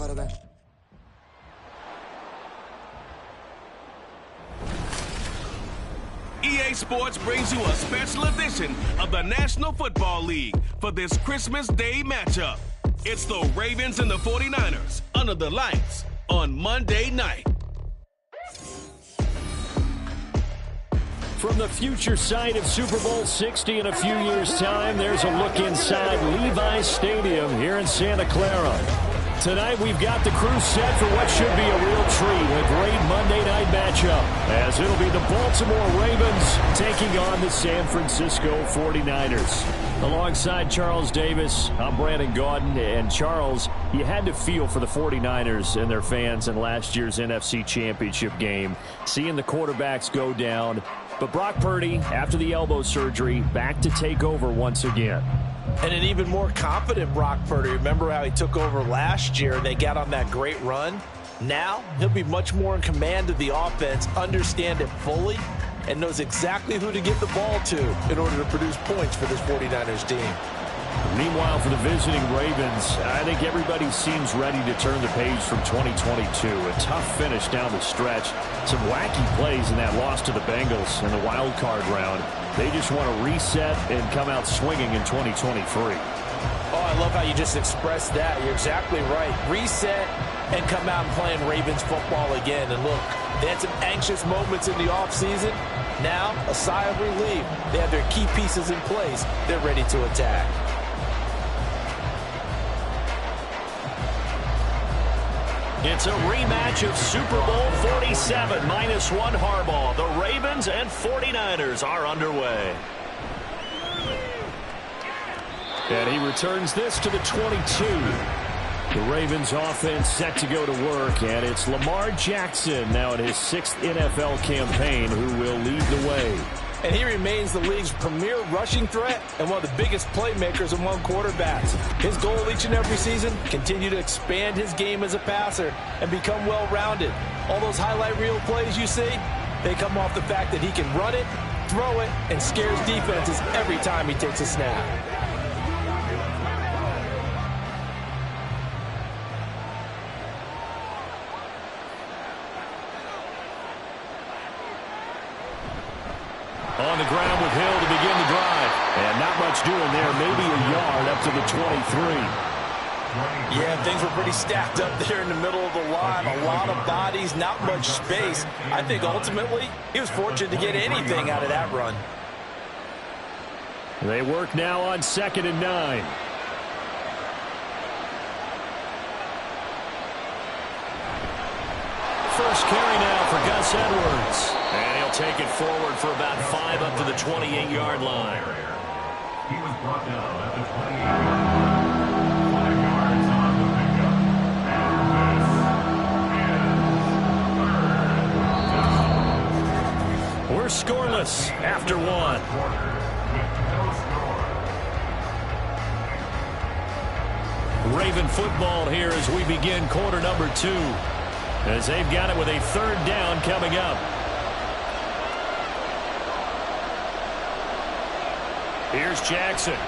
quarterback. EA Sports brings you a special edition of the National Football League for this Christmas Day matchup. It's the Ravens and the 49ers under the lights on Monday night. From the future site of Super Bowl 60 in a few years' time, there's a look inside Levi's Stadium here in Santa Clara. Tonight, we've got the crew set for what should be a real treat, a great Monday night matchup, as it'll be the Baltimore Ravens taking on the San Francisco 49ers. Alongside Charles Davis, I'm Brandon Gaudin, and Charles, you had to feel for the 49ers and their fans in last year's NFC Championship game, seeing the quarterbacks go down. But Brock Purdy, after the elbow surgery, back to take over once again. And an even more confident Brock Purdy. Remember how he took over last year and they got on that great run? Now, he'll be much more in command of the offense, understand it fully, and knows exactly who to give the ball to in order to produce points for this 49ers team. Meanwhile, for the visiting Ravens, I think everybody seems ready to turn the page from 2022. A tough finish down the stretch. Some wacky plays in that loss to the Bengals in the wild card round. They just want to reset and come out swinging in 2023. Oh, I love how you just expressed that. You're exactly right. Reset and come out and playing Ravens football again. And look, they had some anxious moments in the offseason. Now, a sigh of relief. They have their key pieces in place. They're ready to attack. It's a rematch of Super Bowl 47, -1 Harbaugh. The Ravens and 49ers are underway. And he returns this to the 22. The Ravens offense set to go to work, and it's Lamar Jackson now in his 6th NFL campaign who will lead the way. And he remains the league's premier rushing threat and one of the biggest playmakers among quarterbacks. His goal each and every season, continue to expand his game as a passer and become well-rounded. All those highlight reel plays you see, they come off the fact that he can run it, throw it, and scares defenses every time he takes a snap. On the ground with Hill to begin the drive. And not much doing there. Maybe a yard up to the 23. Yeah, things were pretty stacked up there in the middle of the line. A lot of bodies, not much space. I think ultimately he was fortunate to get anything out of that run. They work now on 2nd and 9. First carry now for Gus Edwards. And he'll take it forward for about 5 up to the 28-yard line. He was brought down at the 28-yard line. 5 yards on the pickup. And this is 3rd down. We're scoreless after 1. Raven football here as we begin quarter number 2. As they've got it with a 3rd down coming up. Here's Jackson.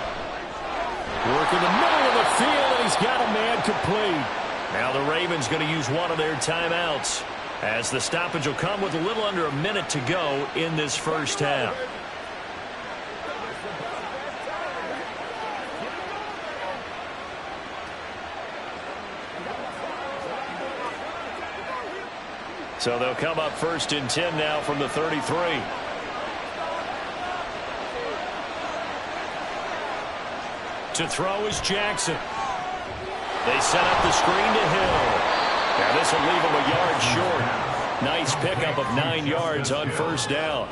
Working the middle of the field, and he's got a man complete. Now the Ravens going to use one of their timeouts, as the stoppage will come with a little under a minute to go in this first half. So they'll come up 1st and 10 now from the 33. To throw is Jackson. They set up the screen to Hill. Now this will leave him a yard short. Nice pickup of 9 yards on 1st down.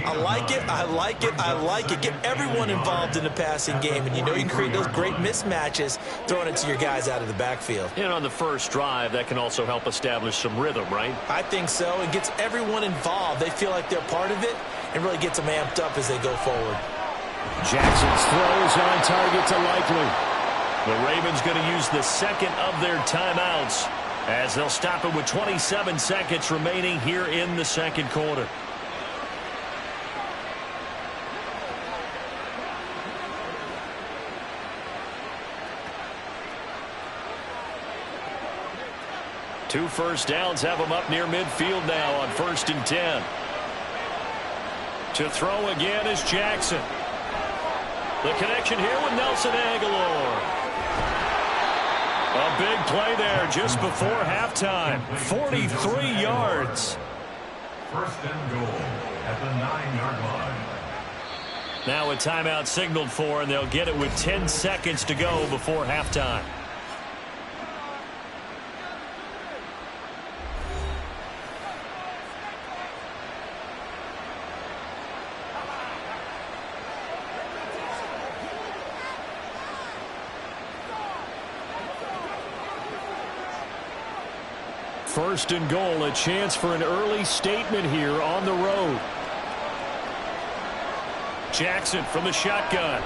I like it, I like it, I like it. Get everyone involved in the passing game, and you know you can create those great mismatches throwing it to your guys out of the backfield. And on the first drive, that can also help establish some rhythm, right? I think so. It gets everyone involved. They feel like they're part of it and really gets them amped up as they go forward. Jackson's throw is on target to Likely. The Ravens going to use the 2nd of their timeouts as they'll stop it with 27 seconds remaining here in the 2nd quarter. 2 first downs have them up near midfield now on 1st and 10. To throw again is Jackson. The connection here with Nelson Aguilar. A big play there just before halftime. 43 yards. 1st and goal at the 9-yard line. Now a timeout signaled for, and they'll get it with 10 seconds to go before halftime. First and goal, a chance for an early statement here on the road. Jackson from the shotgun.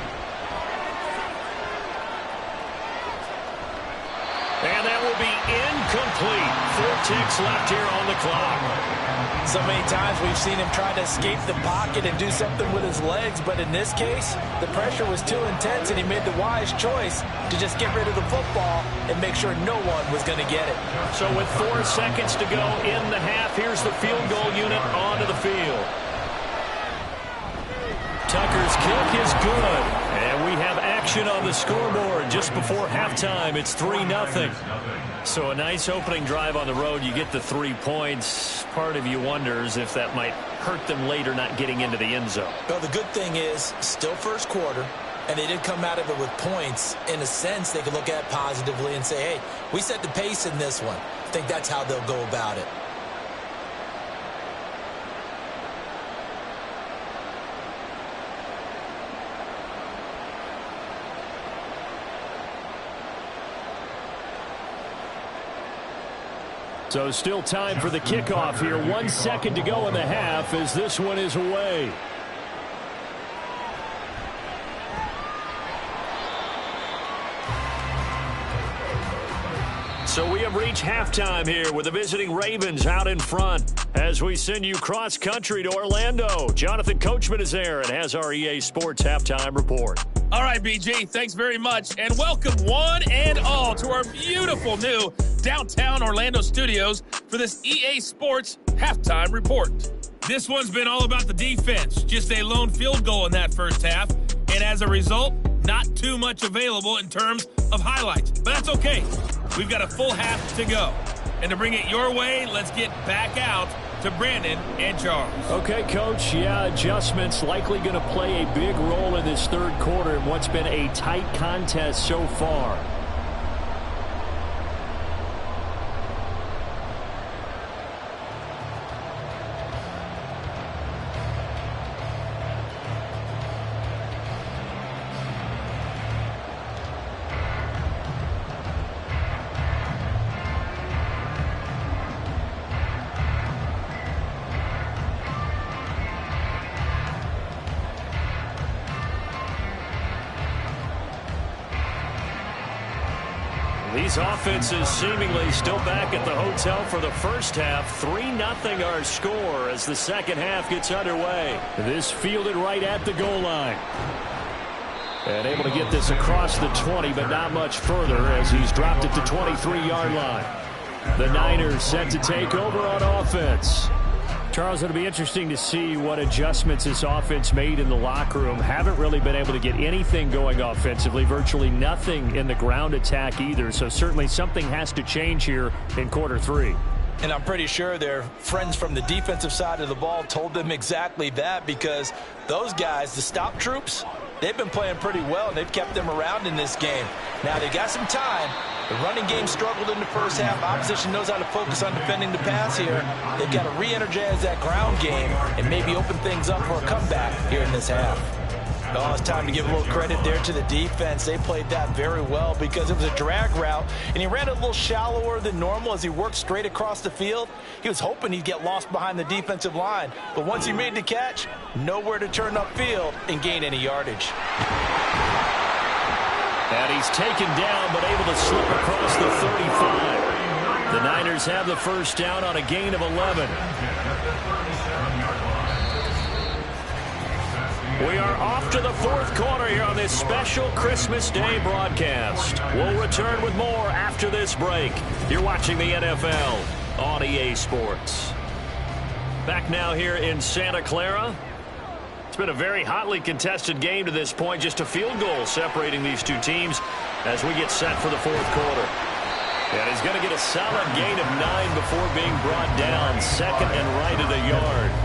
And that will be incomplete. 4 ticks left here on the clock. So many times we've seen him try to escape the pocket and do something with his legs, but in this case, the pressure was too intense, and he made the wise choice to just get rid of the football and make sure no one was going to get it. So with 4 seconds to go in the half, here's the field goal unit onto the field. Tucker's kick is good, and we have action on the scoreboard just before halftime. It's 3-0. So a nice opening drive on the road. You get the 3 points. Part of you wonders if that might hurt them later not getting into the end zone. Well, the good thing is still first quarter, and they did come out of it with points. In a sense, they could look at it positively and say, hey, we set the pace in this one. I think that's how they'll go about it. So still time for the kickoff here. 1 second to go in the half as this one is away. So we have reached halftime here with the visiting Ravens out in front as we send you cross country to Orlando. Jonathan Coachman is there and has our EA Sports halftime report. All right, BG, thanks very much, and welcome one and all to our beautiful new downtown Orlando studios for this EA Sports halftime report. This one's been all about the defense, just a lone field goal in that first half, and as a result, not too much available in terms of highlights, but that's okay. We've got a full half to go, and to bring it your way, let's get back out to Brandon and Charles. Okay, Coach. Yeah, adjustments likely going to play a big role in this third quarter in what's been a tight contest so far. These offenses seemingly still back at the hotel for the first half. 3-0 our score as the second half gets underway. This fielded right at the goal line. And able to get this across the 20, but not much further as he's dropped it to 23-yard line. The Niners set to take over on offense. Charles, it'll be interesting to see what adjustments this offense made in the locker room. Haven't really been able to get anything going offensively, virtually nothing in the ground attack either. So certainly something has to change here in quarter three. And I'm pretty sure their friends from the defensive side of the ball told them exactly that, because those guys, the stop troops, they've been playing pretty well, and they've kept them around in this game. Now, they got some time. The running game struggled in the first half. Opposition knows how to focus on defending the pass here. They've got to re-energize that ground game and maybe open things up for a comeback here in this half. Oh, it's time to give a little credit there to the defense. They played that very well because it was a drag route, and he ran it a little shallower than normal as he worked straight across the field. He was hoping he'd get lost behind the defensive line, but once he made the catch, nowhere to turn upfield and gain any yardage. And he's taken down, but able to slip across the 35. The Niners have the first down on a gain of 11. We are off to the fourth quarter here on this special Christmas Day broadcast. We'll return with more after this break. You're watching the NFL on EA Sports. Back now here in Santa Clara. It's been a very hotly contested game to this point. Just a field goal separating these two teams as we get set for the fourth quarter. And he's going to get a solid gain of 9 before being brought down. Second and right at a yard.